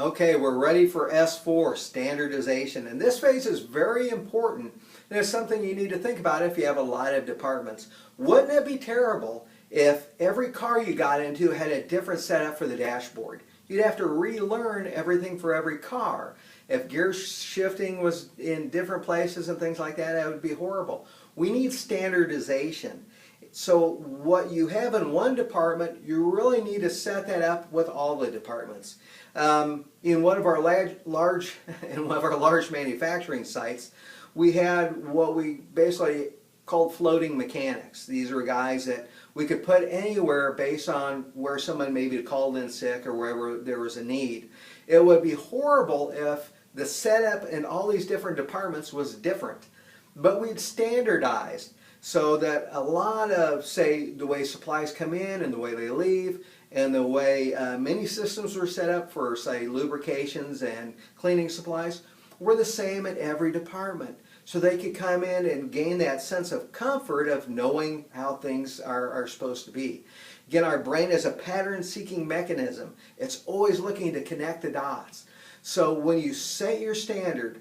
Okay, we're ready for S4, standardization. And this phase is very important, and it's something you need to think about if you have a lot of departments. Wouldn't it be terrible if every car you got into had a different setup for the dashboard? You'd have to relearn everything for every car. If gear shifting was in different places and things like that, that would be horrible. We need standardization. So what you have in one department, you really need to set that up with all the departments. In one of our large manufacturing sites, we had what we basically called floating mechanics. These are guys that we could put anywhere based on where someone maybe called in sick or wherever there was a need. It would be horrible if the setup in all these different departments was different, but we'd standardized so that a lot of, say, the way supplies come in and the way they leave and the way many systems were set up for, say, lubrications and cleaning supplies were the same at every department. So they could come in and gain that sense of comfort of knowing how things are supposed to be. Again, our brain is a pattern-seeking mechanism. It's always looking to connect the dots. So when you set your standard,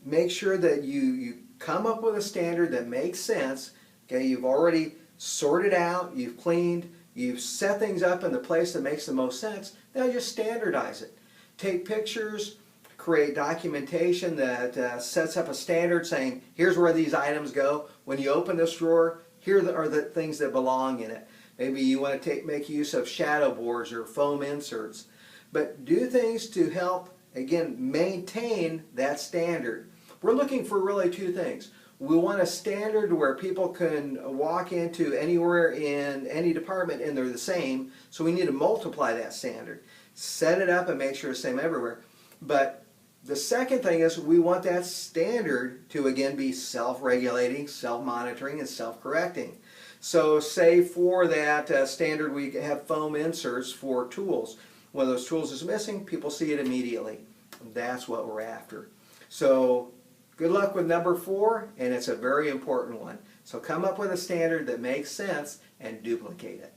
make sure that you come up with a standard that makes sense. Okay, you've already sorted out, you've cleaned, you've set things up in the place that makes the most sense. Now just standardize it. Take pictures, create documentation that sets up a standard saying, here's where these items go. When you open this drawer, here are the things that belong in it. Maybe you want to make use of shadow boards or foam inserts. But do things to help, again, maintain that standard. We're looking for really two things. We want a standard where people can walk into anywhere in any department and they're the same, so we need to multiply that standard. Set it up and make sure it's the same everywhere. But the second thing is we want that standard to, again, be self-regulating, self-monitoring, and self-correcting. So say for that standard we have foam inserts for tools. One of those tools is missing, people see it immediately. That's what we're after. So good luck with number 4, and it's a very important one. So come up with a standard that makes sense and duplicate it.